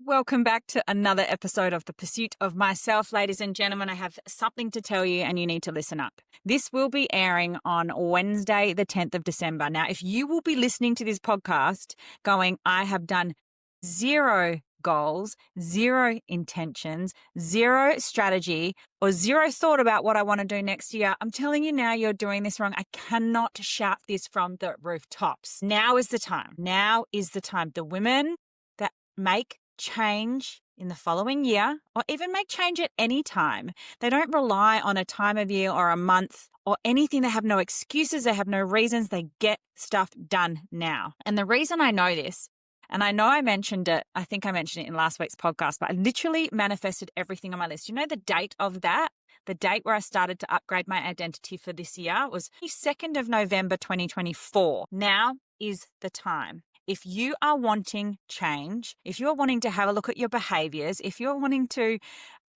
Welcome back to another episode of The Pursuit of Myself. Ladies and gentlemen, I have something to tell you and you need to listen up. This will be airing on Wednesday, the 10th of December. Now, if you will be listening to this podcast going, I have done zero goals, zero intentions, zero strategy, or zero thought about what I want to do next year, I'm telling you now, you're doing this wrong. I cannot shout this from the rooftops. Now is the time. Now is the time. The women that make change in the following year, or even make change at any time, they don't rely on a time of year or a month or anything. They have no excuses. They have no reasons. They get stuff done now. And the reason I know this, and I know I mentioned it, I think I mentioned it in last week's podcast, but I literally manifested everything on my list. You know the date of that? The date where I started to upgrade my identity for this year was the 2nd of November, 2024. Now is the time. If you are wanting change, if you're wanting to have a look at your behaviors, if you're wanting to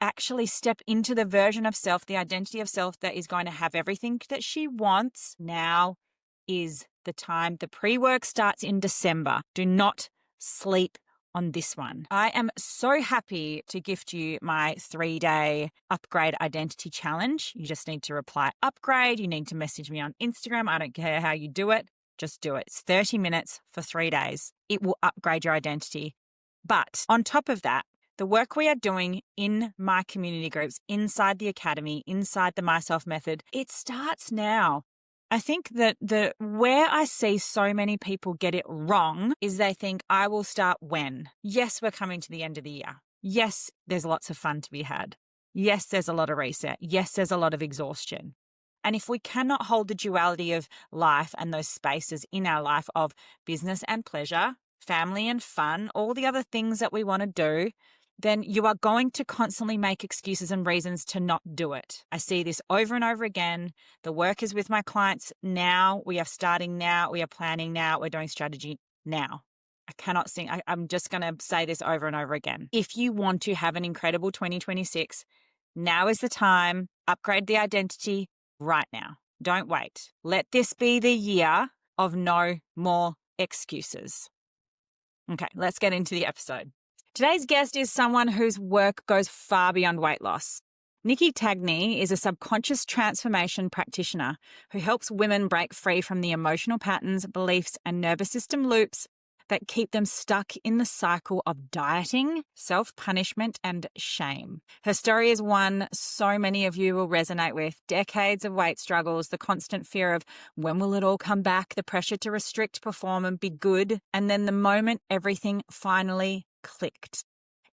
actually step into the version of self, the identity of self that is going to have everything that she wants, now is the time. The pre-work starts in December. Do not sleep on this one. I am so happy to gift you my 3-day upgrade identity challenge. You just need to reply upgrade. You need to message me on Instagram. I don't care how you do it. Just do it. It's 30 minutes for 3 days. It will upgrade your identity. But on top of that, the work we are doing in my community groups, inside the academy, inside the Myself Method, it starts now. I think that where I see so many people get it wrong is they think, I will start when? Yes, we're coming to the end of the year. Yes, there's lots of fun to be had. Yes, there's a lot of reset. Yes, there's a lot of exhaustion. And if we cannot hold the duality of life and those spaces in our life of business and pleasure, family and fun, all the other things that we want to do, then you are going to constantly make excuses and reasons to not do it. I see this over and over again. The work is with my clients now. We are starting now. We are planning now. We're doing strategy now. I cannot sing. I'm just going to say this over and over again. If you want to have an incredible 2026, now is the time. Upgrade the identity right now. Don't wait. Let this be the year of no more excuses. Okay, let's get into the episode. Today's guest is someone whose work goes far beyond weight loss. Nicky Tangney is a subconscious transformation practitioner who helps women break free from the emotional patterns, beliefs, and nervous system loops that keep them stuck in the cycle of dieting, self-punishment, and shame. Her story is one so many of you will resonate with. Decades of weight struggles, the constant fear of when will it all come back, the pressure to restrict, perform, and be good, and then the moment everything finally clicked.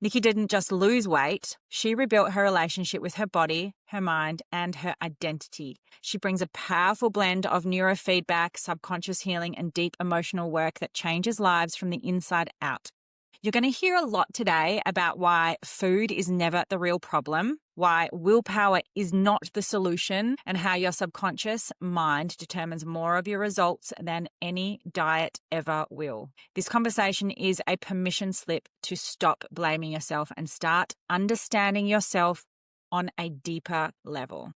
Nicky didn't just lose weight, she rebuilt her relationship with her body, her mind, and her identity. She brings a powerful blend of neurofeedback, subconscious healing, and deep emotional work that changes lives from the inside out. You're going to hear a lot today about why food is never the real problem, why willpower is not the solution, and how your subconscious mind determines more of your results than any diet ever will. This conversation is a permission slip to stop blaming yourself and start understanding yourself on a deeper level.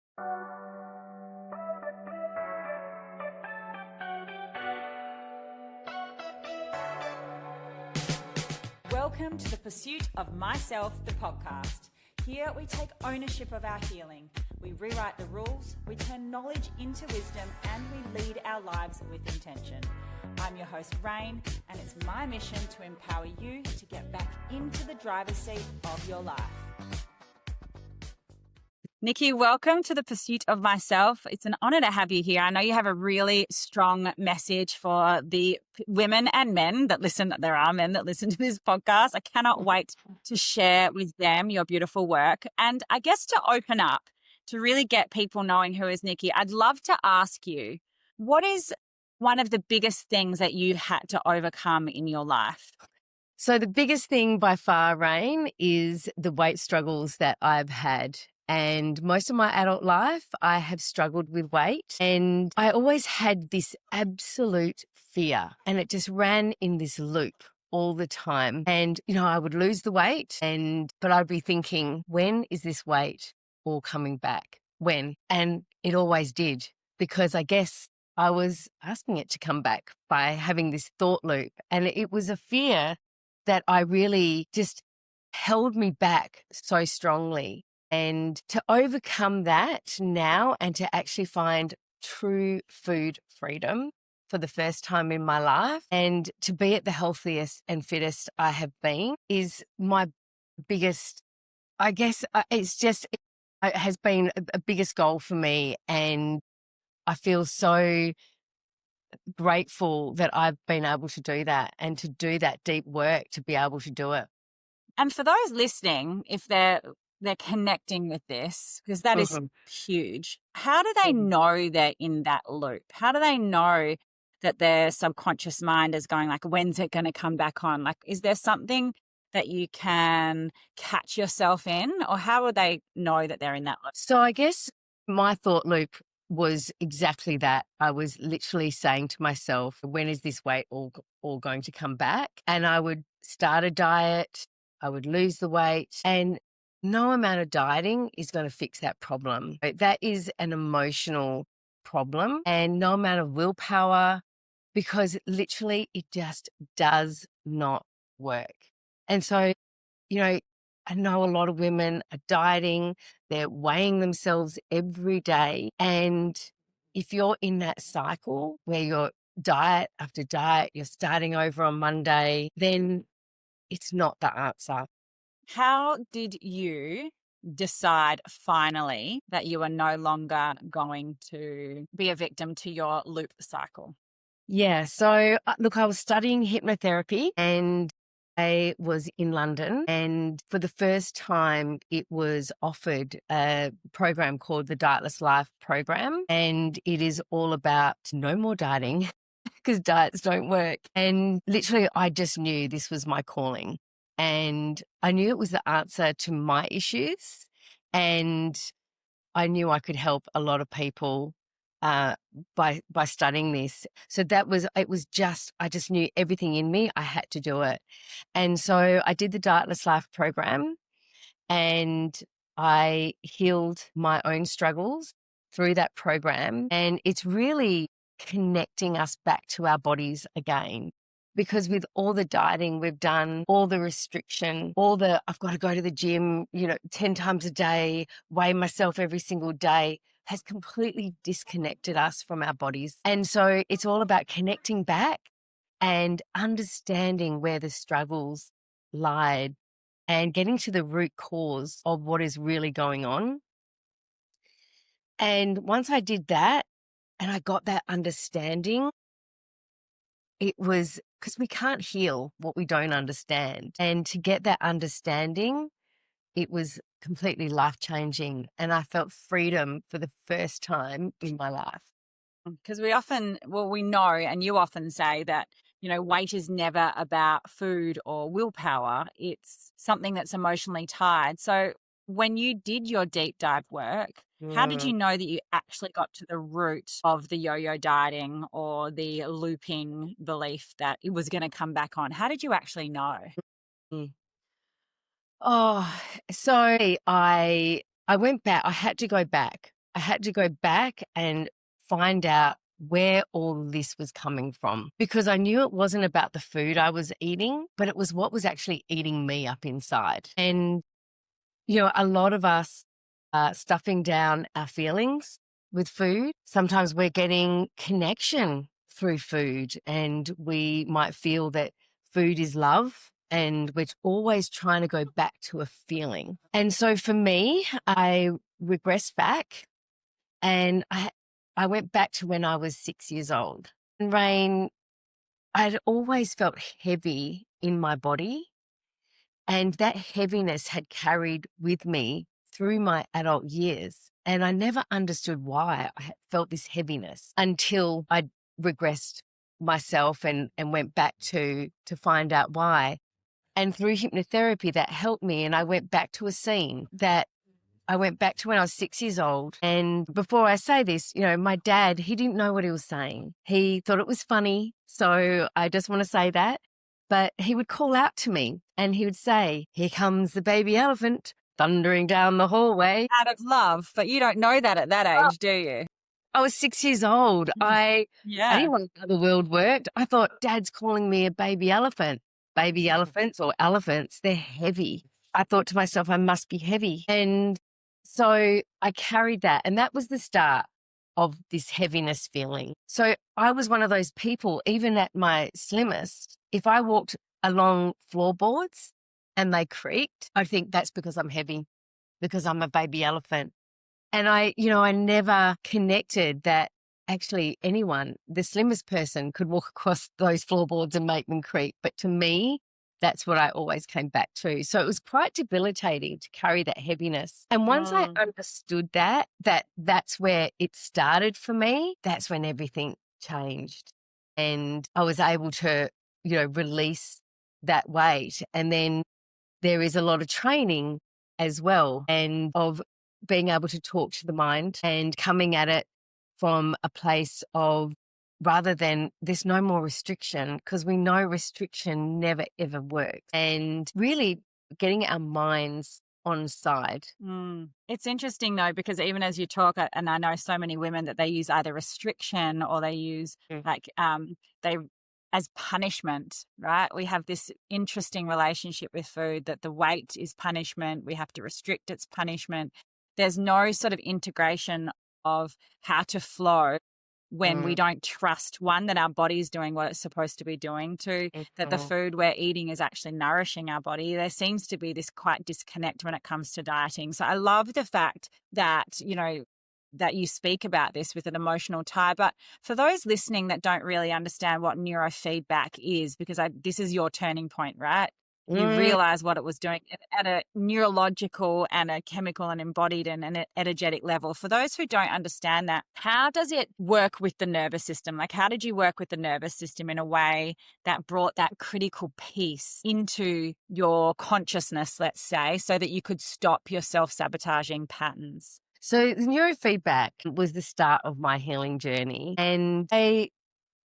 Welcome to the Pursuit of Myself, the podcast. Here we take ownership of our healing. We rewrite the rules, we turn knowledge into wisdom, and we lead our lives with intention. I'm your host, Rayne, and it's my mission to empower you to get back into the driver's seat of your life. Nicky, welcome to the Pursuit of Myself. It's an honor to have you here. I know you have a really strong message for the women and men that listen. There are men that listen to this podcast. I cannot wait to share with them your beautiful work. And I guess to open up, to really get people knowing who is Nicky, I'd love to ask you, what is one of the biggest things that you had to overcome in your life? So the biggest thing by far, Rayne, is the weight struggles that I've had. And most of my adult life, I have struggled with weight. And I always had this absolute fear. And it just ran in this loop all the time. And, I would lose the weight, but I'd be thinking, when is this weight all coming back? When? And it always did, because I guess I was asking it to come back by having this thought loop. And it was a fear that I really just held me back so strongly. And to overcome that now and to actually find true food freedom for the first time in my life and to be at the healthiest and fittest I have been is my biggest, I guess, it has been a biggest goal for me. And I feel so grateful that I've been able to do that and to do that deep work to be able to do it. And for those listening, if they're connecting with this, because that is huge, how do they know they're in that loop? How do they know that their subconscious mind is going like, when's it going to come back on? Like, is there something that you can catch yourself in, or how would they know that they're in that loop? So I guess my thought loop was exactly that. I was literally saying to myself, when is this weight all going to come back? And I would start a diet, I would lose the weight, and no amount of dieting is going to fix that problem. That is an emotional problem, and no amount of willpower, because literally it just does not work. And so, I know a lot of women are dieting, they're weighing themselves every day. And if you're in that cycle where you're diet after diet, you're starting over on Monday, then it's not the answer. How did you decide finally that you are no longer going to be a victim to your loop cycle? Yeah. So, look, I was studying hypnotherapy and I was in London, and for the first time, it was offered a program called the Dietless Life program. And it is all about no more dieting because diets don't work. And literally, I just knew this was my calling. And I knew it was the answer to my issues. And I knew I could help a lot of people by studying this. So I just knew everything in me. I had to do it. And so I did the Dietless Life program and I healed my own struggles through that program. And it's really connecting us back to our bodies again. Because with all the dieting we've done, all the restriction, I've got to go to the gym, 10 times a day, weigh myself every single day, has completely disconnected us from our bodies. And so it's all about connecting back and understanding where the struggles lied and getting to the root cause of what is really going on. And once I did that and I got that understanding, it was because we can't heal what we don't understand. And to get that understanding, it was completely life-changing. And I felt freedom for the first time in my life. Because we know, and you often say that, weight is never about food or willpower. It's something that's emotionally tied. So when you did your deep dive work, how did you know that you actually got to the root of the yo-yo dieting or the looping belief that it was going to come back on? How did you actually know? Oh, so I went back. I had to go back. I had to go back and find out where all this was coming from, because I knew it wasn't about the food I was eating, but it was what was actually eating me up inside. And, a lot of us are stuffing down our feelings with food. Sometimes we're getting connection through food, and we might feel that food is love. And we're always trying to go back to a feeling. And so for me, I regressed back and I went back to when I was 6 years old. And Rayne, I'd always felt heavy in my body. And that heaviness had carried with me through my adult years. And I never understood why I had felt this heaviness until I regressed myself and went back to find out why. And through hypnotherapy, that helped me. And I went back to a scene that I went back to when I was 6 years old. And before I say this, my dad, he didn't know what he was saying. He thought it was funny. So I just want to say that. But he would call out to me and he would say, "Here comes the baby elephant thundering down the hallway." Out of love, but you don't know that at that age, do you? I was 6 years old. I didn't want how the world worked. I thought, Dad's calling me a baby elephant. Baby elephants or elephants, they're heavy. I thought to myself, I must be heavy. And so I carried that. And that was the start of this heaviness feeling. So I was one of those people, even at my slimmest, if I walked along floorboards and they creaked, I think that's because I'm heavy, because I'm a baby elephant. And I never connected that actually anyone, the slimmest person, could walk across those floorboards and make them creak. But to me, that's what I always came back to. So it was quite debilitating to carry that heaviness. And once I understood that's where it started for me, that's when everything changed. And I was able to, release that weight. And then there is a lot of training as well, and of being able to talk to the mind and coming at it from a place of, rather than there's no more restriction, because we know restriction never ever works, and really getting our minds on side. It's interesting though, because even as you talk, and I know so many women that they use either restriction or they use they as punishment, right? We have this interesting relationship with food that the weight is punishment. We have to restrict its punishment. There's no sort of integration of how to flow when we don't trust, one, that our body is doing what it's supposed to be doing, two, that the food we're eating is actually nourishing our body. There seems to be this quite disconnect when it comes to dieting. So I love the fact that, that you speak about this with an emotional tie. But for those listening that don't really understand what neurofeedback is, because this is your turning point, right? You realize what it was doing at a neurological and a chemical and embodied and an energetic level. For those who don't understand that, how does it work with the nervous system? Like, how did you work with the nervous system in a way that brought that critical piece into your consciousness, let's say, so that you could stop your self-sabotaging patterns? So the neurofeedback was the start of my healing journey. And I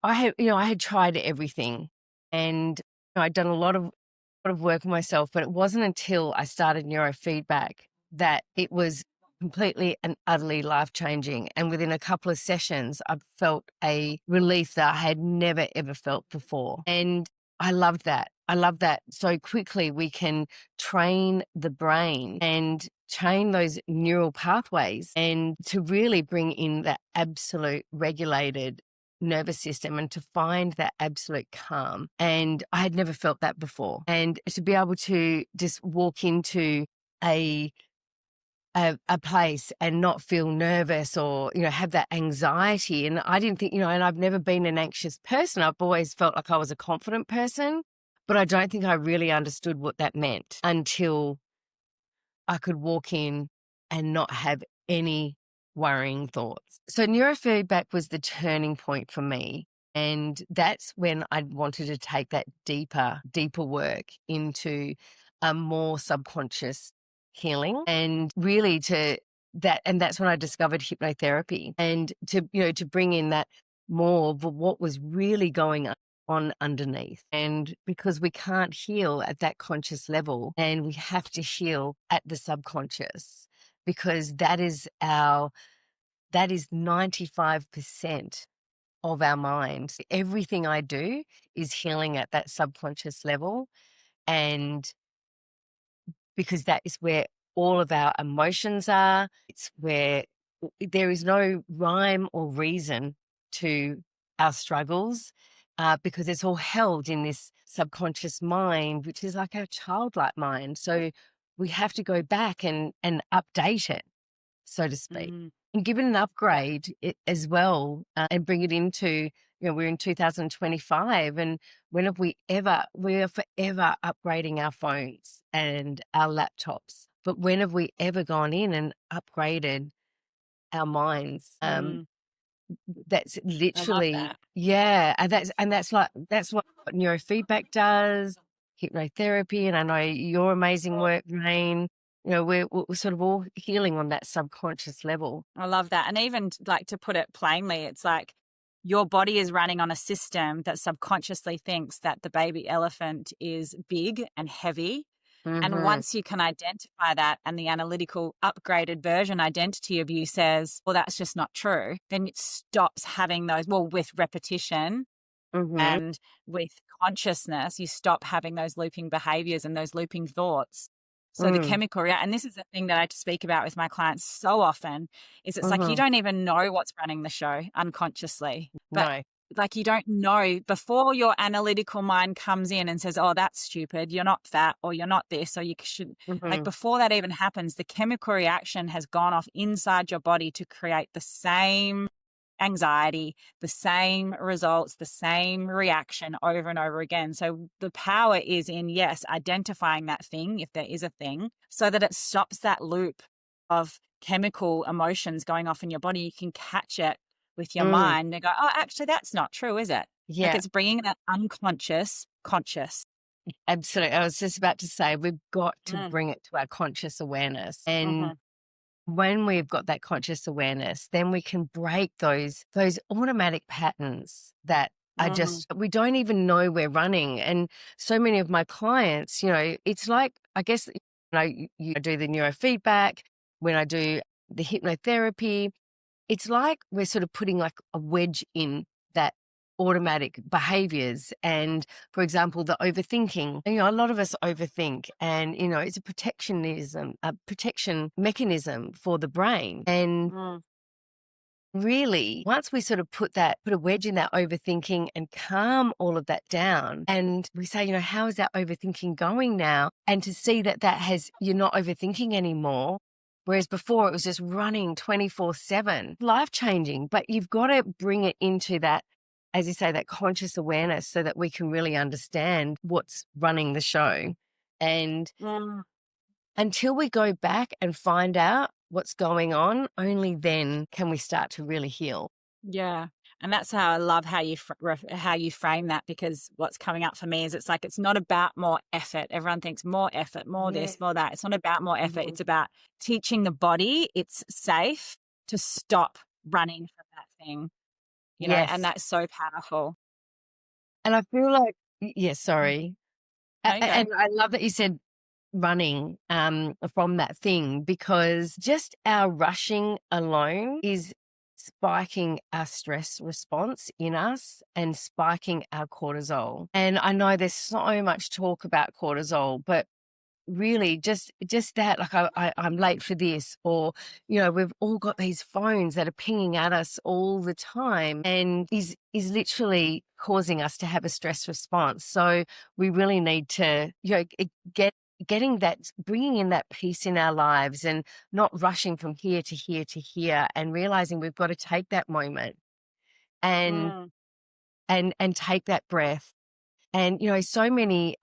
had tried everything, and I'd done a lot of work on myself, but it wasn't until I started neurofeedback that it was completely and utterly life-changing. And within a couple of sessions, I felt a relief that I had never, ever felt before. And I loved that. I love that so quickly we can train the brain and train those neural pathways, and to really bring in that absolute regulated nervous system and to find that absolute calm. And I had never felt that before. And to be able to just walk into a place and not feel nervous or, have that anxiety. And I didn't think, and I've never been an anxious person. I've always felt like I was a confident person, but I don't think I really understood what that meant until I could walk in and not have any worrying thoughts. So neurofeedback was the turning point for me. And that's when I wanted to take that deeper work into a more subconscious healing, and really and that's when I discovered hypnotherapy, and to bring in that more of what was really going on underneath. And because we can't heal at that conscious level, and we have to heal at the subconscious, because that is 95% of our mind. Everything I do is healing at that subconscious level. And because that is where all of our emotions are, it's where there is no rhyme or reason to our struggles, because it's all held in this subconscious mind, which is like our childlike mind. So we have to go back and update it, so to speak, and give it an upgrade as well, and bring it into, we're in 2025, and we are forever upgrading our phones and our laptops. But when have we ever gone in and upgraded our minds? That's literally, that. yeah. And that's what neurofeedback does, hypnotherapy. And I know your amazing work, Rayne. We're sort of all healing on that subconscious level. I love that. And even like, to put it plainly, it's like your body is running on a system that subconsciously thinks that the baby elephant is big and heavy. And once you can identify that, and the analytical upgraded version identity of you says, well, that's just not true, then it stops having those, with repetition and with consciousness, you stop having those looping behaviors and those looping thoughts. So the chemical reaction, and this is the thing that I speak about with my clients so often, is it's like you don't even know what's running the show unconsciously. But No. like you don't know before your analytical mind comes in and says, oh, that's stupid, you're not fat, or you're not this, or you should, like before that even happens, the chemical reaction has gone off inside your body to create the same anxiety, the same results, the same reaction over and over again. So the power is in, yes, identifying that thing, if there is a thing, so that it stops that loop of chemical emotions going off in your body. You can catch it with your mind and go, oh, actually, that's not true, is it? Yeah. Like it's bringing that unconscious conscious. Absolutely. I was just about to say, we've got to bring it to our conscious awareness. And when we've got that conscious awareness, then we can break those automatic patterns that are just, we don't even know we're running. And so many of my clients, you know, it's like, I guess, you know, you do the neurofeedback, when I do the hypnotherapy, it's like we're sort of putting like a wedge in that automatic behaviors. And for example, the overthinking, you know, a lot of us overthink, and, you know, it's a protection mechanism for the brain. And really, once we sort of put a wedge in that overthinking and calm all of that down, and we say, you know, how is that overthinking going now? And to see that you're not overthinking anymore. Whereas before it was just running 24/7, life-changing. But you've got to bring it into that, as you say, that conscious awareness, so that we can really understand what's running the show. And until we go back and find out what's going on, only then can we start to really heal. Yeah. And that's how I love how you frame that, because what's coming up for me is it's like it's not about more effort. Everyone thinks more effort, more this, more that. It's not about more effort. It's about teaching the body it's safe to stop running from that thing, you know, and that's so powerful. And I feel like, sorry. No, you go. And I love that you said running from that thing, because just our rushing alone is spiking our stress response in us and spiking our cortisol. And I know there's so much talk about cortisol, but really just that, like I'm late for this, or, you know, we've all got these phones that are pinging at us all the time, and is literally causing us to have a stress response. So we really need to, you know, bringing in that peace in our lives, and not rushing from here to here to here, and realizing we've got to take that moment and take that breath. And, you know, so many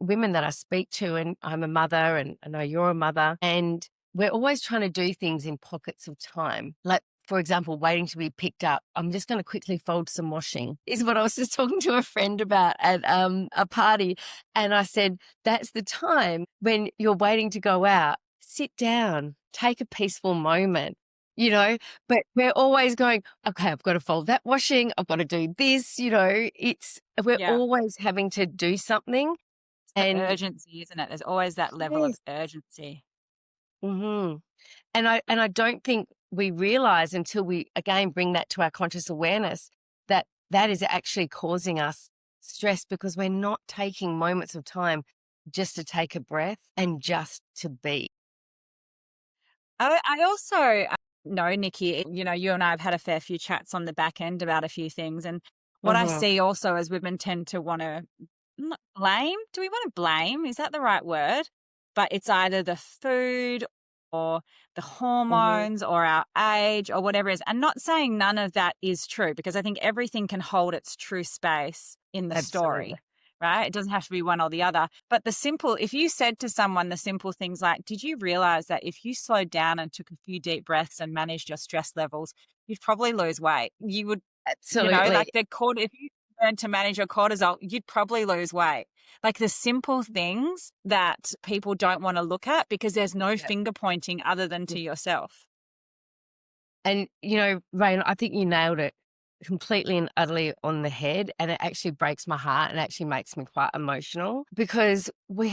women that I speak to, and I'm a mother, and I know you're a mother, and we're always trying to do things in pockets of time. Like, for example, waiting to be picked up. I'm just going to quickly fold some washing, is what I was just talking to a friend about at a party. And I said, that's the time when you're waiting to go out. Sit down, take a peaceful moment. You know, but we're always going, okay, I've got to fold that washing, I've got to do this, you know, we're always having to do something. And urgency, isn't it? There's always that level of urgency. And I don't think we realize, until we, again, bring that to our conscious awareness, that is actually causing us stress, because we're not taking moments of time just to take a breath and just to be. I also know, Nicky, you know, you and I have had a fair few chats on the back end about a few things. And what I see also is women tend to want to blame. Do we want to blame? Is that the right word? But it's either the food or the hormones or our age or whatever it is. And not saying none of that is true, because I think everything can hold its true space in the story. Right? It doesn't have to be one or the other. But if you said to someone the simple things like, did you realize that if you slowed down and took a few deep breaths and managed your stress levels, you'd probably lose weight? You would, absolutely, you know, like if you learned to manage your cortisol, you'd probably lose weight. Like the simple things that people don't want to look at, because there's no finger pointing other than to yourself. And, you know, Rayne, I think you nailed it completely and utterly on the head, and it actually breaks my heart and actually makes me quite emotional, because we've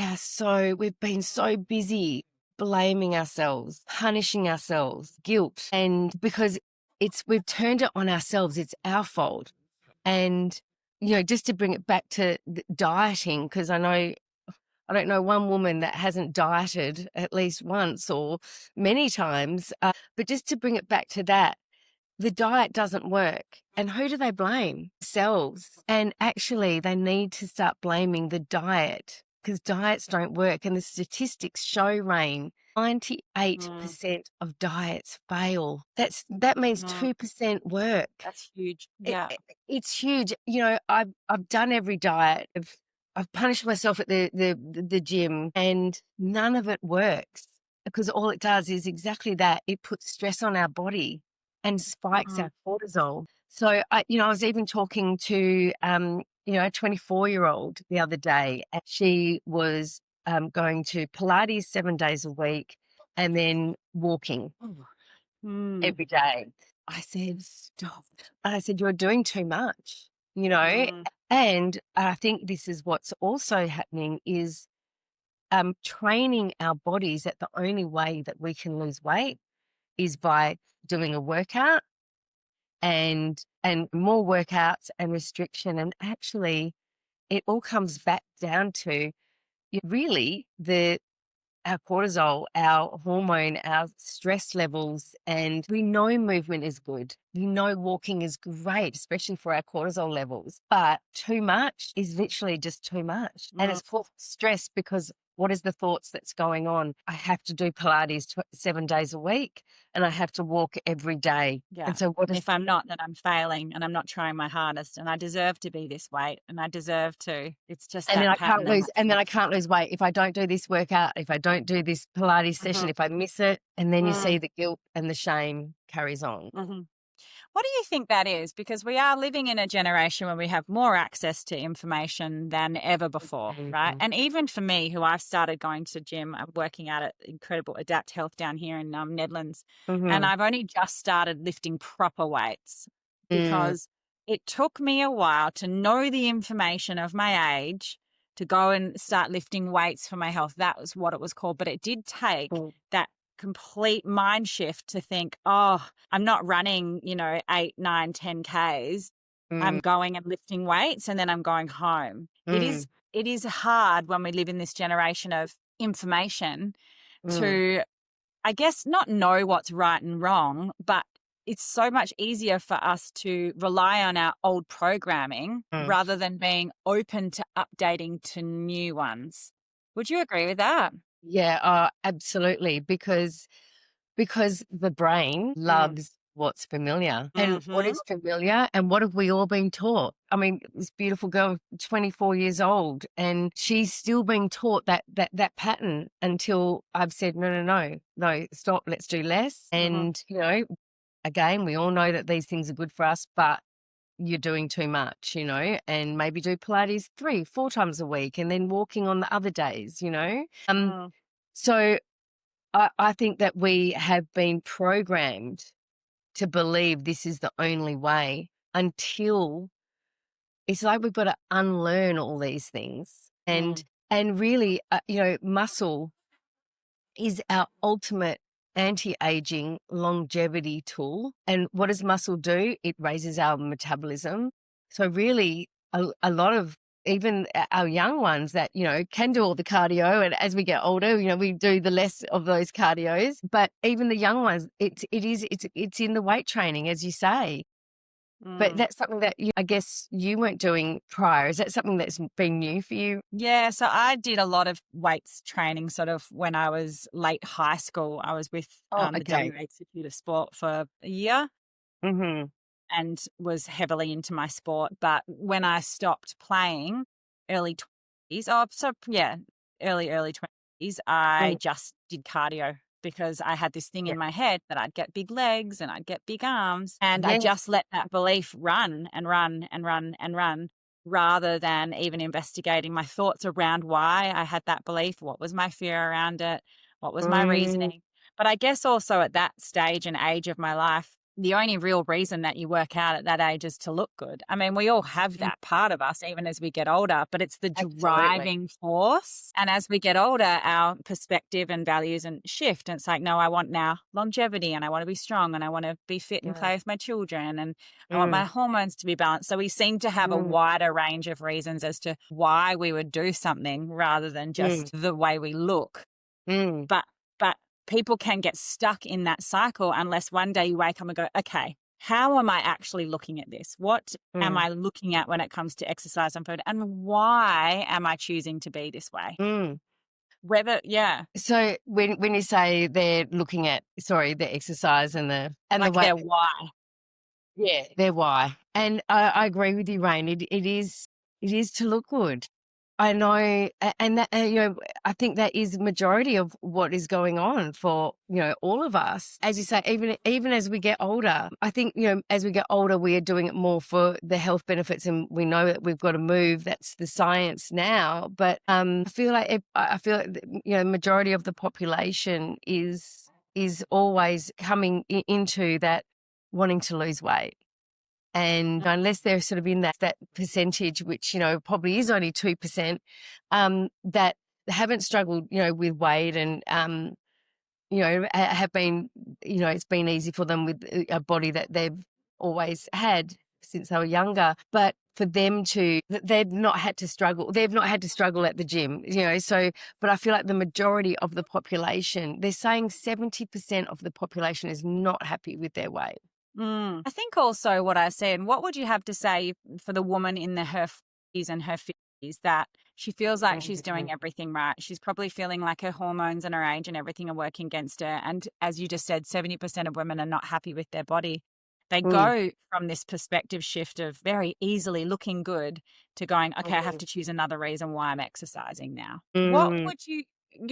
been so busy blaming ourselves, punishing ourselves, guilt, and because we've turned it on ourselves, it's our fault. And, you know, just to bring it back to dieting, because I know I don't know one woman that hasn't dieted at least once or many times. But just to bring it back to that, the diet doesn't work. And who do they blame? Themselves. And actually, they need to start blaming the diet because diets don't work. And the statistics show, Rayne, 98% of diets fail. That means 2% work. That's huge. It- Yeah. it's huge. You know, I've done every diet. I've punished myself at the gym, and none of it works because all it does is exactly that. It puts stress on our body and spikes our cortisol. So I was even talking to a 24-year-old the other day, and she was going to Pilates 7 days a week and then walking every day. I said, stop. I said, you're doing too much, And I think this is what's also happening is training our bodies that the only way that we can lose weight is by doing a workout and more workouts and restriction. And actually, it all comes back down to really our cortisol, our hormone, our stress levels, and we know movement is good. We know walking is great, especially for our cortisol levels. But too much is literally just too much. And it's full of stress because what is the thoughts that's going on? I have to do Pilates 7 days a week and I have to walk every day. Yeah. And so if I'm not, then I'm failing and I'm not trying my hardest and I deserve to be this weight and I deserve to. It's just and that then I pattern can't lose weight if I don't do this workout, if I don't do this Pilates session, if I miss it, and then you see the guilt and the shame carries on. What do you think that is? Because we are living in a generation where we have more access to information than ever before, right? And even for me, who I've started going to gym, I'm working out at incredible Adapt Health down here in Netherlands, and I've only just started lifting proper weights because it took me a while to know the information of my age to go and start lifting weights for my health. That was what it was called. But it did take that complete mind shift to think, oh, I'm not running, 8, 9, 10 Ks. I'm going and lifting weights and then I'm going home. It is hard when we live in this generation of information to, I guess, not know what's right and wrong, but it's so much easier for us to rely on our old programming rather than being open to updating to new ones. Would you agree with that? Yeah, absolutely. Because the brain loves what's familiar. And what is familiar and what have we all been taught? I mean, this beautiful girl, 24 years old, and she's still being taught that pattern until I've said, no, stop, let's do less. And, again, we all know that these things are good for us, but you're doing too much, and maybe do Pilates 3, 4 times a week and then walking on the other days, So I think that we have been programmed to believe this is the only way until it's like we've got to unlearn all these things. And really, muscle is our ultimate anti-aging longevity tool. And what does muscle do? It raises our metabolism. So really a lot of even our young ones that, can do all the cardio. And as we get older, we do the less of those cardios, but even the young ones, it's in the weight training, as you say. But that's something that I guess you weren't doing prior. Is that something that's been new for you? Yeah, so I did a lot of weights training sort of when I was late high school. I was with the WA Institute of Sport for a year and was heavily into my sport. But when I stopped playing, early 20s, early 20s, I just did cardio. Because I had this thing in my head that I'd get big legs and I'd get big arms. And I just let that belief run and run and run and run rather than even investigating my thoughts around why I had that belief. What was my fear around it? What was my reasoning? But I guess also at that stage and age of my life, the only real reason that you work out at that age is to look good. I mean, we all have that part of us, even as we get older, but it's the driving force. And as we get older, our perspective and values and shift. And it's like, no, I want now longevity, and I want to be strong, and I want to be fit and play with my children, and I want my hormones to be balanced. So we seem to have a wider range of reasons as to why we would do something rather than just the way we look. But people can get stuck in that cycle unless one day you wake up and go, okay, how am I actually looking at this? What am I looking at when it comes to exercise and food? And why am I choosing to be this way? So when you say they're looking at, the exercise and the like the way, their why. Yeah, their why. And I agree with you, Rayne. It is to look good. I know, and that I think that is the majority of what is going on for all of us. As you say, even as we get older, I think as we get older, we are doing it more for the health benefits, and we know that we've got to move. That's the science now. But I feel like the majority of the population is always coming into that wanting to lose weight. And unless they're sort of in that percentage, which, probably is only 2%, that haven't struggled, with weight and, have been, it's been easy for them with a body that they've always had since they were younger. But for them they've not had to struggle. They've not had to struggle at the gym, but I feel like the majority of the population, they're saying 70% of the population is not happy with their weight. I think also what I said, what would you have to say for the woman in her 40s and her 50s that she feels like she's doing everything right? She's probably feeling like her hormones and her age and everything are working against her. And as you just said, 70% of women are not happy with their body. They go from this perspective shift of very easily looking good to going, okay, I have to choose another reason why I'm exercising now. What would you,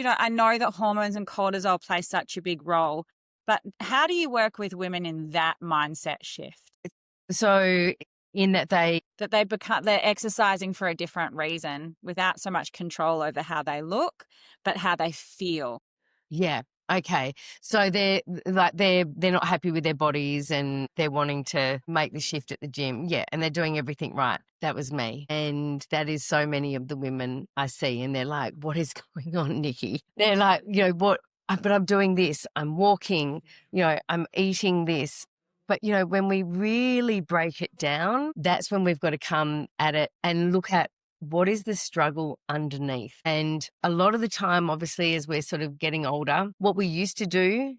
I know that hormones and cortisol play such a big role, but how do you work with women in that mindset shift? So in that they're exercising for a different reason without so much control over how they look, but how they feel. Yeah. Okay. So they're not happy with their bodies and they're wanting to make the shift at the gym. Yeah. And they're doing everything right. That was me. And that is so many of the women I see. And they're like, what is going on, Nicky? They're like, what? But I'm doing this, I'm walking, I'm eating this. But, when we really break it down, that's when we've got to come at it and look at what is the struggle underneath. And a lot of the time, obviously, as we're sort of getting older, what we used to do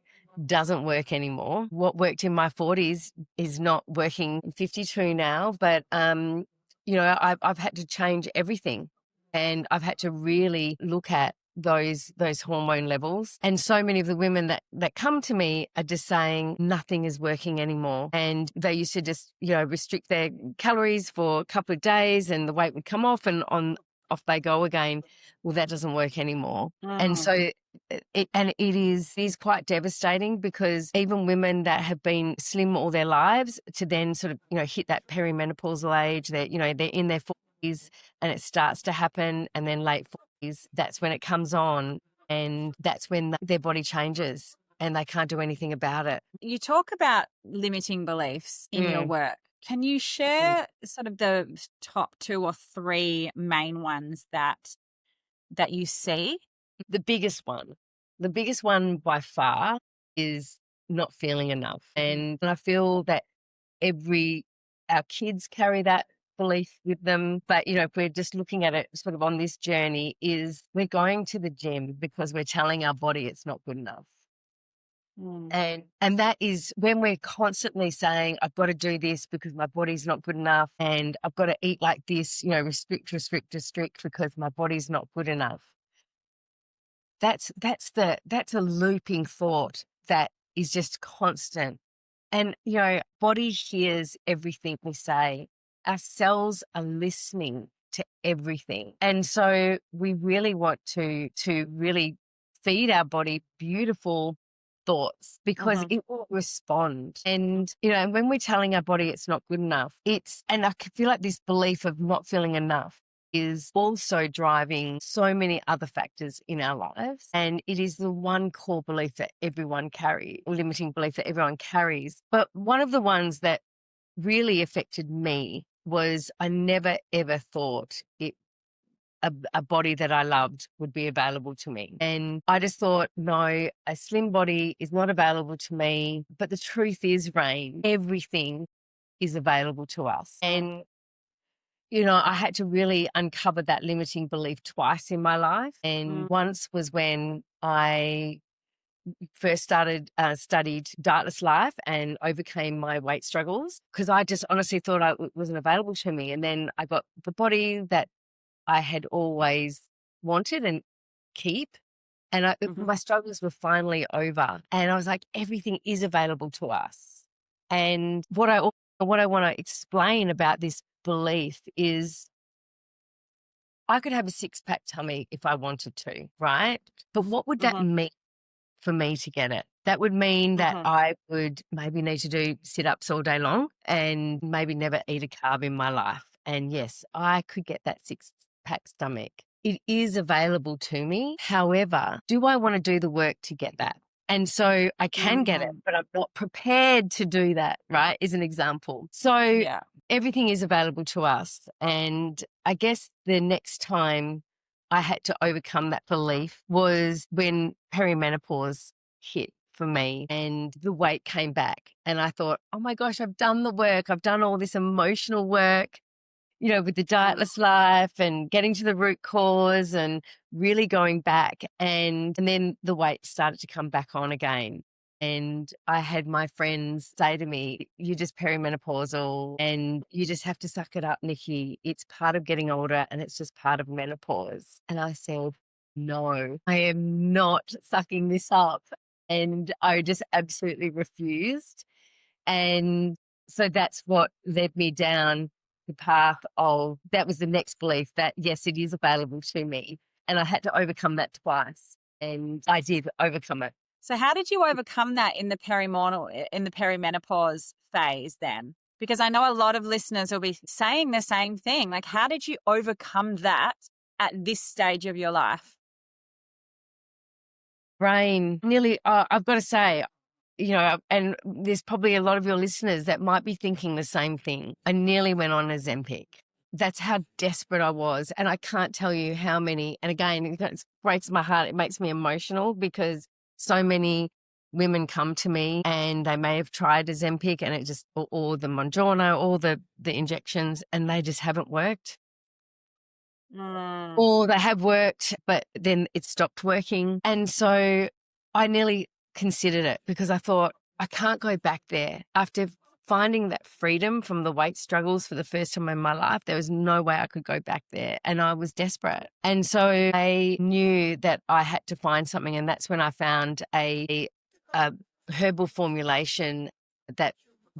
doesn't work anymore. What worked in my 40s is not working. I'm 52 now, but, I've had to change everything. And I've had to really look at those hormone levels. And so many of the women that come to me are just saying nothing is working anymore. And they used to just, restrict their calories for a couple of days and the weight would come off and off they go again. Well, that doesn't work anymore. And so it is quite devastating because even women that have been slim all their lives to then sort of, hit that perimenopausal age, they're in their 40s and it starts to happen, and then late 40s, that's when it comes on and that's when their body changes and they can't do anything about it. You talk about limiting beliefs in your work. Can you share sort of the top 2 or 3 main ones that you see? The biggest one by far is not feeling enough. And I feel that our kids carry that belief with them. But, if we're just looking at it sort of on this journey, is we're going to the gym because we're telling our body it's not good enough. And that is when we're constantly saying, I've got to do this because my body's not good enough, and I've got to eat like this, restrict because my body's not good enough. That's a looping thought that is just constant. And, body hears everything we say. Our cells are listening to everything. And so we really want to really feed our body beautiful thoughts because it will respond. And, and when we're telling our body it's not good enough, and I feel like this belief of not feeling enough, is also driving so many other factors in our lives. And it is the one core belief that everyone carries, limiting belief that everyone carries. But one of the ones that really affected me was I never, ever thought a body that I loved would be available to me. And I just thought, no, a slim body is not available to me. But the truth is, Rayne, everything is available to us. And, I had to really uncover that limiting belief twice in my life. And once was when I first studied dietless life and overcame my weight struggles, because I just honestly thought it wasn't available to me. And then I got the body that I had always wanted and keep. And my struggles were finally over. And I was like, everything is available to us. And what I want to explain about this belief is I could have a 6-pack tummy if I wanted to, right? But what would that mean for me to get it? That would mean that I would maybe need to do sit-ups all day long and maybe never eat a carb in my life. And yes, I could get that 6-pack stomach. It is available to me. However, do I want to do the work to get that? And so I can get it, but I'm not prepared to do that, right? Is an example. So everything is available to us. And I guess the next time I had to overcome that belief was when perimenopause hit for me and the weight came back. And I thought, oh my gosh, I've done the work. I've done all this emotional work, with the dietless life and getting to the root cause and really going back. And then the weight started to come back on again. And I had my friends say to me, you're just perimenopausal and you just have to suck it up, Nicky. It's part of getting older and it's just part of menopause. And I said, no, I am not sucking this up. And I just absolutely refused. And so that's what led me down the path of, that was the next belief that, yes, it is available to me. And I had to overcome that twice. And I did overcome it. So how did you overcome that in the perimenopause phase then? Because I know a lot of listeners will be saying the same thing. Like, how did you overcome that at this stage of your life? Rayne, nearly, I've got to say, and there's probably a lot of your listeners that might be thinking the same thing. I nearly went on Ozempic. That's how desperate I was. And I can't tell you how many, and again, it breaks my heart. It makes me emotional because so many women come to me and they may have tried Ozempic and it just, or the Monjorno, or the injections, and they just haven't worked. Or they have worked, but then it stopped working. And so I nearly considered it because I thought, I can't go back there. After finding that freedom from the weight struggles for the first time in my life, there was no way I could go back there. And I was desperate. And so I knew that I had to find something. And that's when I found a herbal formulation that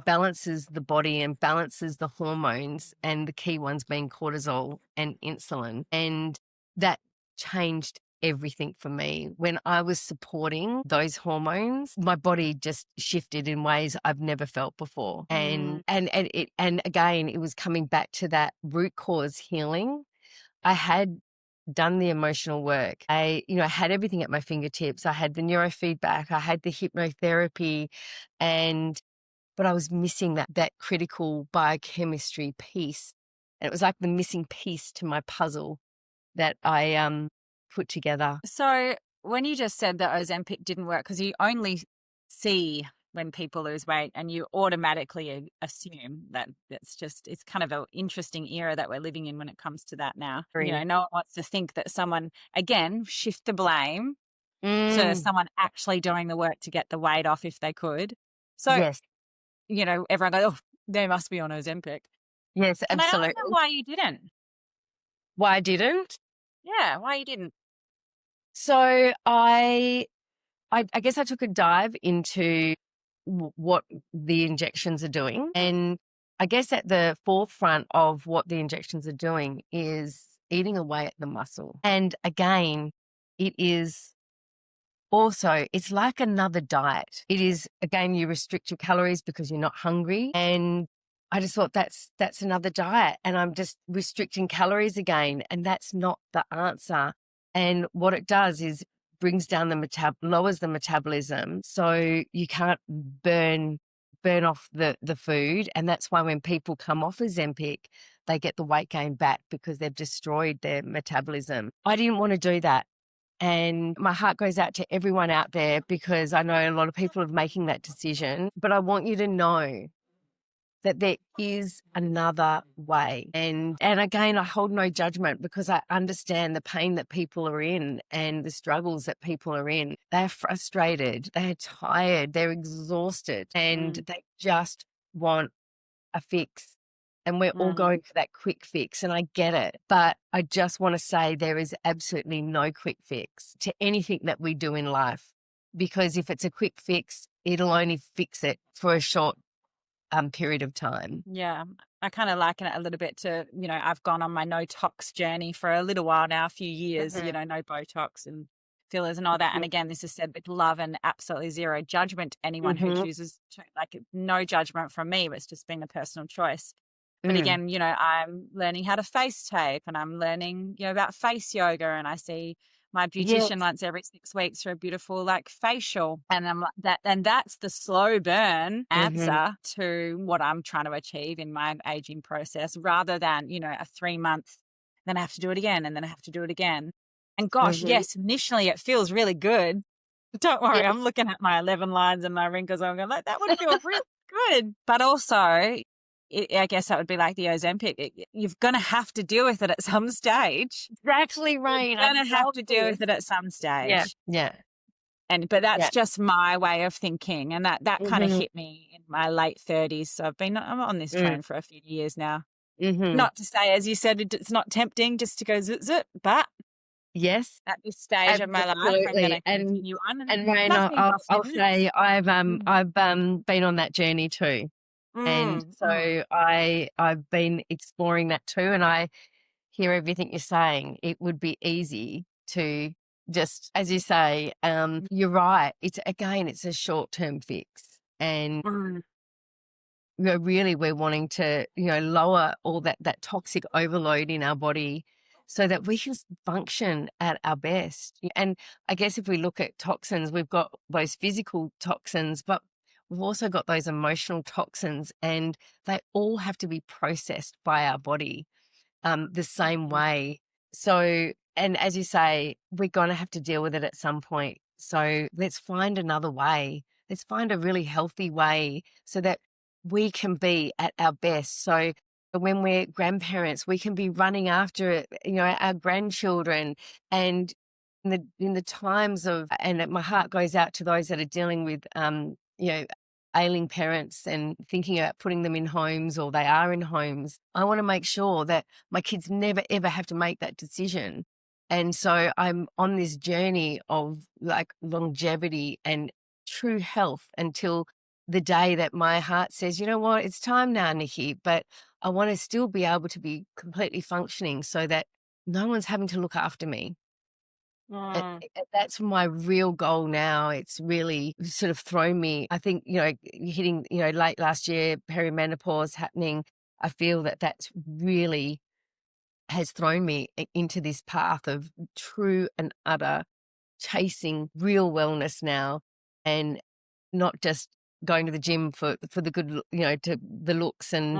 balances the body and balances the hormones, and the key ones being cortisol and insulin. And that changed everything for me. When I was supporting those hormones, my body just shifted in ways I've never felt before. And again, it was coming back to that root cause healing. I had done the emotional work. I had everything at my fingertips. I had the neurofeedback, I had the hypnotherapy, but I was missing that critical biochemistry piece. And it was like the missing piece to my puzzle that I put together. So when you just said that Ozempic didn't work, because you only see when people lose weight and you automatically assume that it's kind of an interesting era that we're living in when it comes to that now. Right. No one wants to think that someone, again, shift the blame to someone actually doing the work to get the weight off if they could. So, yes. Everyone goes, oh, they must be on Ozempic. Yes, And absolutely. I don't know why you didn't. Why I didn't? Yeah, why you didn't. So I guess I took a dive into what the injections are doing. And I guess at the forefront of what the injections are doing is eating away at the muscle. And again, it is also, it's like another diet. It is, again, you restrict your calories because you're not hungry. And I just thought that's another diet and I'm just restricting calories again. And that's not the answer. And what it does is brings down lowers the metabolism. So you can't burn off the food. And that's why when people come off Ozempic, they get the weight gain back because they've destroyed their metabolism. I didn't want to do that. And my heart goes out to everyone out there because I know a lot of people are making that decision. But I want you to know that there is another way. And again, I hold no judgment because I understand the pain that people are in and the struggles that people are in. They're frustrated, they're tired, they're exhausted, and they just want a fix. And we're all going for that quick fix, and I get it. But I just want to say there is absolutely no quick fix to anything that we do in life, because if it's a quick fix, it'll only fix it for a short period of time. Yeah. I kind of liken it a little bit to, I've gone on my no tox journey for a little while now, a few years, no Botox and fillers and all that. And again, this is said with love and absolutely zero judgment to anyone who chooses to, no judgment from me, but it's just been a personal choice. But again, I'm learning how to face tape and I'm learning, about face yoga, and I see my beautician once every 6 weeks for a beautiful facial. And I'm like that, and that's the slow burn answer to what I'm trying to achieve in my aging process, rather than, a 3-month, then I have to do it again, and then I have to do it again. And gosh, yes, initially it feels really good. But don't worry, I'm looking at my 11 lines and my wrinkles. I'm going that would feel really good. But also, I guess that would be like the Ozempic. You're going to have to deal with it at some stage. Exactly, Rayne. You're going to have to deal with it at some stage. Yeah. But that's just my way of thinking. And that kind of hit me in my late 30s. So I'm on this train for a few years now. Not to say, as you said, it's not tempting just to go zit, zit, but yes, at this stage of my life, I'm going to continue on. And Rayne, I'll say I've been on that journey too. And so I've been exploring that too, and I hear everything you're saying. It would be easy to just, as you say, you're right. It's a short-term fix, and really we're wanting to, lower all that toxic overload in our body so that we can function at our best. And I guess if we look at toxins, we've got those physical toxins, but we've also got those emotional toxins, and they all have to be processed by our body the same way. So, and as you say, we're going to have to deal with it at some point. So let's find another way. Let's find a really healthy way so that we can be at our best. So when we're grandparents, we can be running after, our grandchildren, and in the times of, and my heart goes out to those that are dealing with, ailing parents and thinking about putting them in homes, or they are in homes. I want to make sure that my kids never, ever have to make that decision. And so I'm on this journey of longevity and true health until the day that my heart says, you know what, it's time now, Nicky, but I want to still be able to be completely functioning so that no one's having to look after me. That's my real goal now. It's really sort of thrown me, I think, hitting, late last year, perimenopause happening. I feel that that's really has thrown me into this path of true and utter chasing real wellness now, and not just going to the gym for the good, to the looks and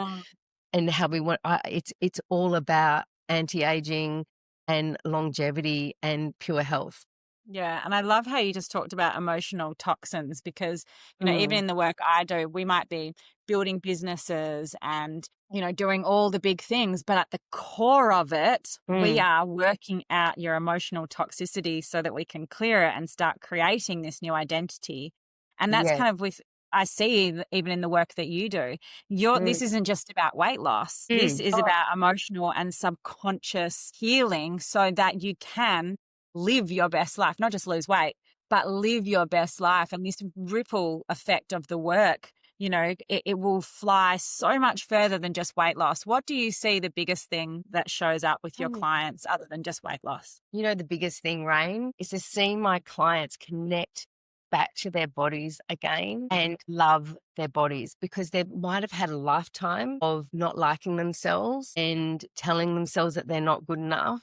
how we want. It's all about anti-aging and longevity and pure health. Yeah. And I love how you just talked about emotional toxins, because, even in the work I do, we might be building businesses and, doing all the big things, but at the core of it, we are working out your emotional toxicity so that we can clear it and start creating this new identity. And that's kind of I see even in the work that you do, this isn't just about weight loss. This is about emotional and subconscious healing so that you can live your best life, not just lose weight, but live your best life. And this ripple effect of the work, it will fly so much further than just weight loss. What do you see the biggest thing that shows up with your clients other than just weight loss? The biggest thing, Rayne, is to see my clients connect back to their bodies again and love their bodies, because they might have had a lifetime of not liking themselves and telling themselves that they're not good enough,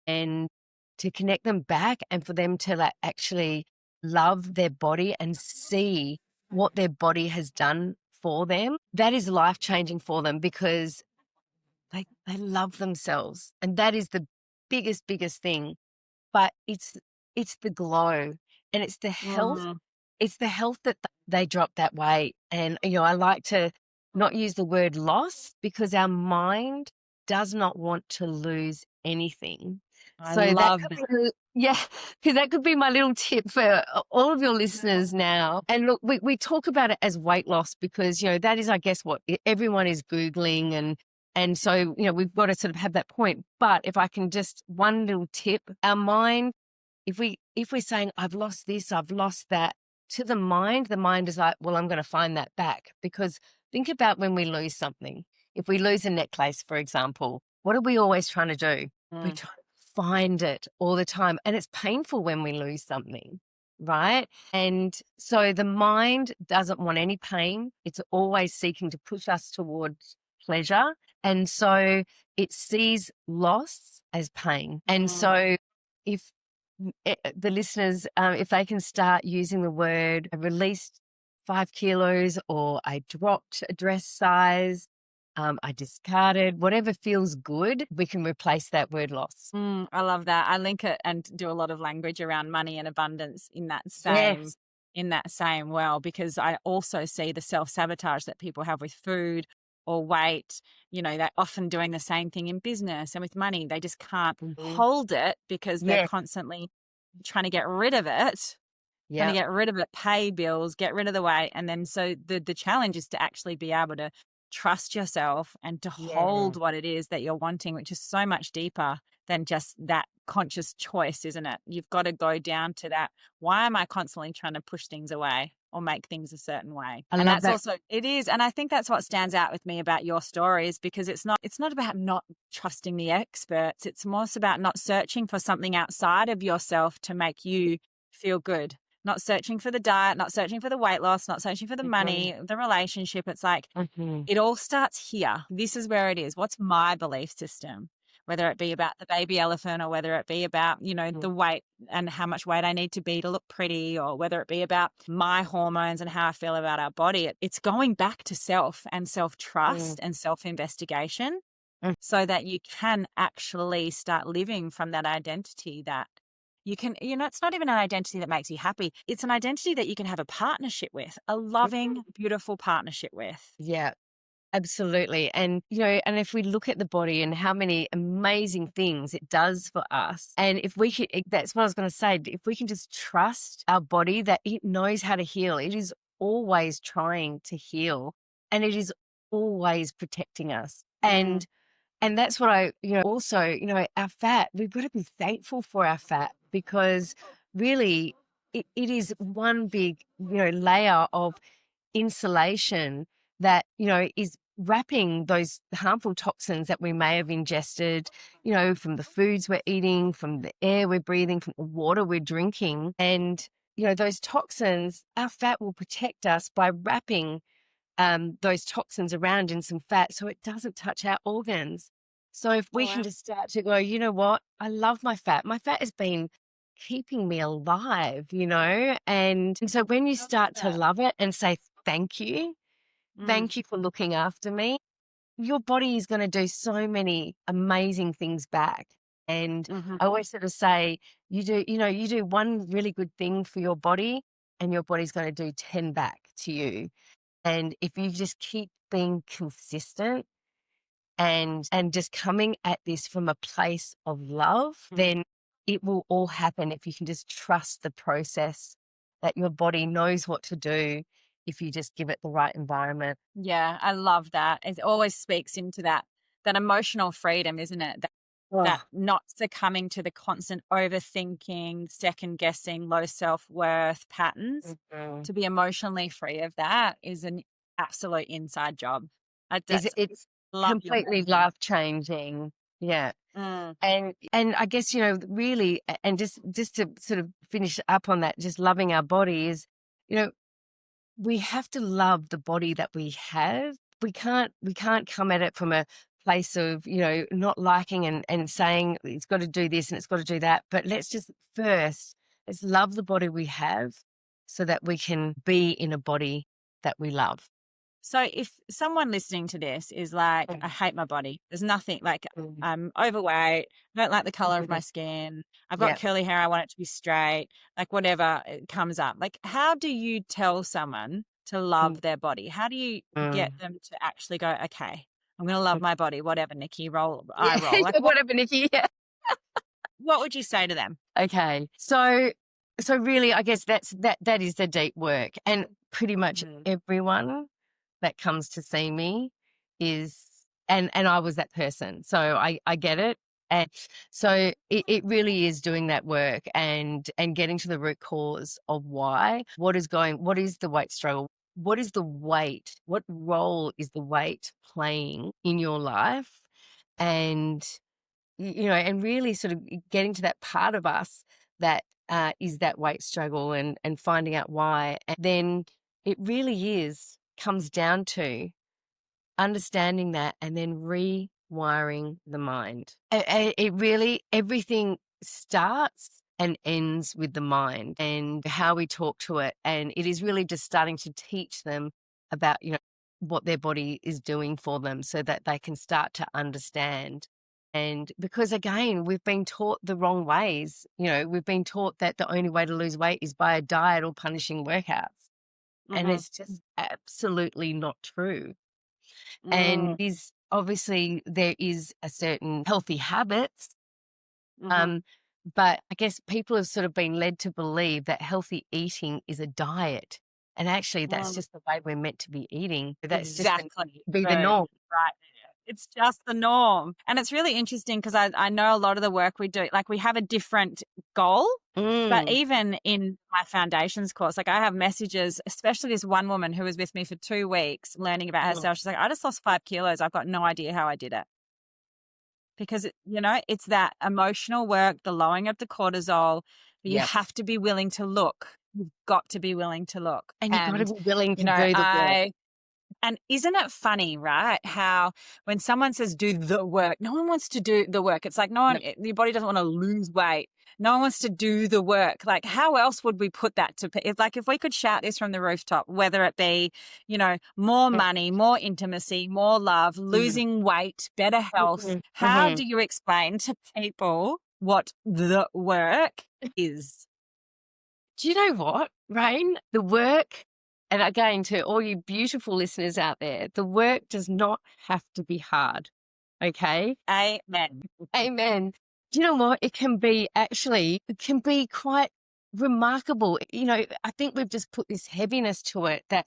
and to connect them back and for them to like actually love their body and see what their body has done for them. That is life-changing for them, because they love themselves. And that is the biggest thing. But it's the glow, and it's the health. Mm. It's the health that they drop that weight. And, I like to not use the word loss, because our mind does not want to lose anything. I So that love could that. be, yeah, because that could be my little tip for all of your listeners now. And look, we talk about it as weight loss because, that is, I guess, what everyone is Googling. And so, we've got to sort of have that point. But if I can just, one little tip, our mind, if we're saying, I've lost this, I've lost that, to the mind is like, well, I'm going to find that back. Because think about when we lose something. If we lose a necklace, for example, what are we always trying to do? We're trying to find it all the time. And it's painful when we lose something, right? And so the mind doesn't want any pain. It's always seeking to push us towards pleasure. And so it sees loss as pain. And so if the listeners, if they can start using the word I released 5 kilos, or I dropped a dress size, I discarded, whatever feels good, we can replace that word loss. I love that. I link it and do a lot of language around money and abundance in that Yes. same well, because I also see the self-sabotage that people have with food or weight. They're often doing the same thing in business and with money. They just can't hold it because they're Yes. constantly trying to get rid of it. Trying to get rid of it, pay bills, get rid of the weight. And then so the challenge is to actually be able to trust yourself and to hold what it is that you're wanting, which is so much deeper than just that conscious choice, isn't it? You've got to go down to that. Why am I constantly trying to push things away or make things a certain way? I And love that's that. also, it is. And I think that's what stands out with me about your stories, because it's not about not trusting the experts. It's more about not searching for something outside of yourself to make you feel good. Not searching for the diet, not searching for the weight loss, not searching for the money, the relationship. It's like, it all starts here. This is where it is. What's my belief system? Whether it be about the baby elephant, or whether it be about, the weight and how much weight I need to be to look pretty, or whether it be about my hormones and how I feel about our body. It's going back to self and self-trust and self-investigation, so that you can actually start living from that identity that you can, it's not even an identity that makes you happy. It's an identity that you can have a partnership with, a loving, beautiful partnership with. Yeah, absolutely. And, and if we look at the body and how many amazing things it does for us, and if we can, that's what I was going to say, if we can just trust our body that it knows how to heal, it is always trying to heal, and it is always protecting us. And that's what I, also, our fat, we've got to be thankful for our fat, because really it is one big, layer of insulation that, is wrapping those harmful toxins that we may have ingested, from the foods we're eating, from the air we're breathing, from the water we're drinking. And, those toxins, our fat will protect us by wrapping those toxins around in some fat so it doesn't touch our organs. So if we can just start to go, you know what, I love my fat. My fat has been keeping me alive, and so when you start to love it and say, thank you for looking after me, your body is going to do so many amazing things back. And I always sort of say, you do one really good thing for your body, and your body's going to do 10 back to you. And if you just keep being consistent and just coming at this from a place of love, then it will all happen if you can just trust the process, that your body knows what to do if you just give it the right environment. Yeah, I love that. It always speaks into that emotional freedom, isn't it? That not succumbing to the constant overthinking, second guessing, low self-worth patterns. To be emotionally free of that is an absolute inside job. It's completely life-changing. Yeah. And I guess, really, and just to sort of finish up on that, just loving our body is, you know, we have to love the body that we have. We can't come at it from a place of, not liking and saying it's got to do this and it's got to do that. But let's love the body we have so that we can be in a body that we love. So if someone listening to this is like, I hate my body, there's nothing, like I'm overweight, I don't like the color of my skin, I've got curly hair, I want it to be straight, like whatever it comes up. Like, how do you tell someone to love their body? How do you get them to actually go, okay, I'm going to love my body, whatever, Nikki, eye roll. Like, whatever, Nikki. Yeah. What would you say to them? Okay. So really, I guess that is the deep work. And pretty much everyone that comes to see me is, and I was that person. So I get it. And so it really is doing that work and getting to the root cause of why, what is the weight struggle? What is the weight? What role is the weight playing in your life? And, and really sort of getting to that part of us that is that weight struggle and finding out why. And then it really comes down to understanding that and then rewiring the mind. Everything starts and ends with the mind and how we talk to it. And it is really just starting to teach them about, what their body is doing for them so that they can start to understand. And because, again, we've been taught the wrong ways. We've been taught that the only way to lose weight is by a diet or punishing workouts. And it's just absolutely not true. And obviously there is a certain healthy habits. But I guess people have sort of been led to believe that healthy eating is a diet. And actually that's just the way we're meant to be eating. That's exactly just be the norm. Right. It's just the norm. And it's really interesting because I know a lot of the work we do, like we have a different goal, but even in my foundations course, like I have messages, especially this one woman who was with me for 2 weeks learning about herself. She's like, I just lost 5 kilos. I've got no idea how I did it. Because, it's that emotional work, the lowering of the cortisol, but you have to be willing to look. You've got to be willing to look. And you've got to be willing to do the work. And isn't it funny, right, how when someone says do the work, no one wants to do the work. It's like your body doesn't want to lose weight. No one wants to do the work. Like, how else would we put that to – if we could shout this from the rooftop, whether it be, more money, more intimacy, more love, losing weight, better health, how do you explain to people what the work is? Do you know what, Rayne? The work – and again, to all you beautiful listeners out there, the work does not have to be hard, okay? Amen. Amen. Do you know what? It can be quite remarkable. I think we've just put this heaviness to it that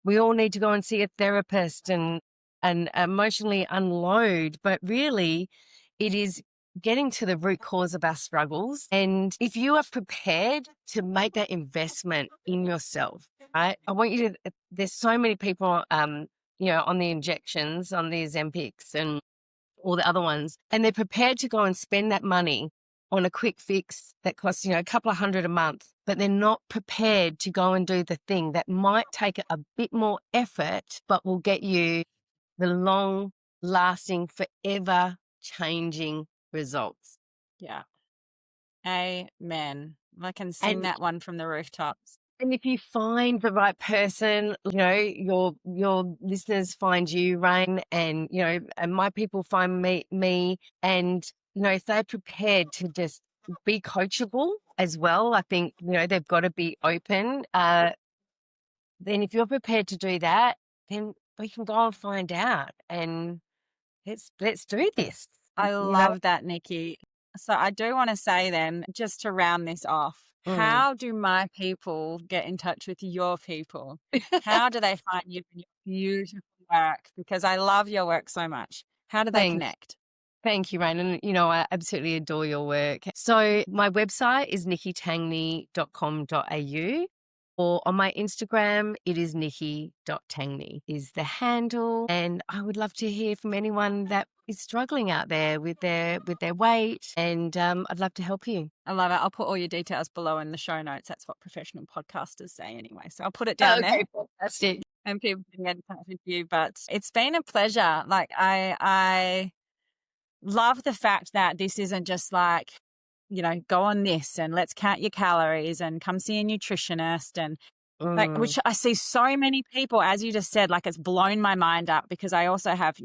we all need to go and see a therapist and emotionally unload. But really, it is getting to the root cause of our struggles. And if you are prepared to make that investment in yourself, right? I want you to, there's so many people, on the injections, on the Ozempics and all the other ones, and they're prepared to go and spend that money on a quick fix that costs, a couple of $100 a month, but they're not prepared to go and do the thing that might take a bit more effort, but will get you the long lasting, forever changing results. Yeah. Amen. I can sing that one from the rooftops. And if you find the right person, your listeners find you, Rayne, and, and my people find me and, if they're prepared to just be coachable as well, I think, they've got to be open. Then if you're prepared to do that, then we can go and find out and let's do this. I love that, Nikki. So I do want to say then, just to round this off, how do my people get in touch with your people? How do they find you and your beautiful work? Because I love your work so much. How do they connect? Thank you, Rayne. And, I absolutely adore your work. So my website is nickytangney.com.au. Or on my Instagram, it is Nicky.Tangney is the handle. And I would love to hear from anyone that is struggling out there with their weight. And I'd love to help you. I love it. I'll put all your details below in the show notes. That's what professional podcasters say anyway. So I'll put it down there. Fantastic. And people can get in touch with you. But it's been a pleasure. Like I love the fact that this isn't just like, go on this and let's count your calories and come see a nutritionist and like, which I see so many people, as you just said, like it's blown my mind up because I also have,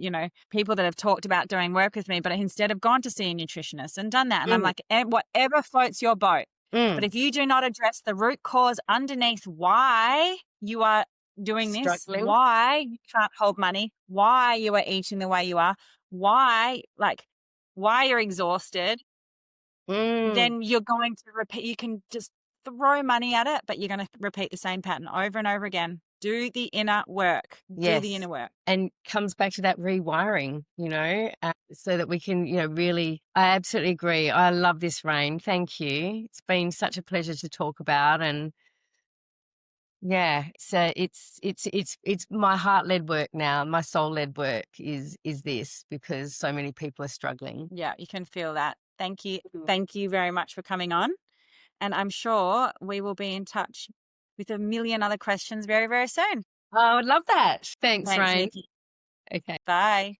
people that have talked about doing work with me, but instead have gone to see a nutritionist and done that. And I'm like, whatever floats your boat. But if you do not address the root cause underneath why you are doing this, why you can't hold money, why you are eating the way you are, why you're exhausted, then you're going to repeat. You can just throw money at it, but you're going to repeat the same pattern over and over again. Do the inner work. Yes. Do the inner work. And comes back to that rewiring, so that we can, really, I absolutely agree. I love this, Rayne. Thank you. It's been such a pleasure to talk about. And yeah, so it's my heart-led work now. My soul-led work is this because so many people are struggling. Yeah, you can feel that. Thank you. Thank you very much for coming on. And I'm sure we will be in touch with a million other questions very, very soon. Oh, I would love that. Thanks, Rayne. Nikki. Okay. Bye.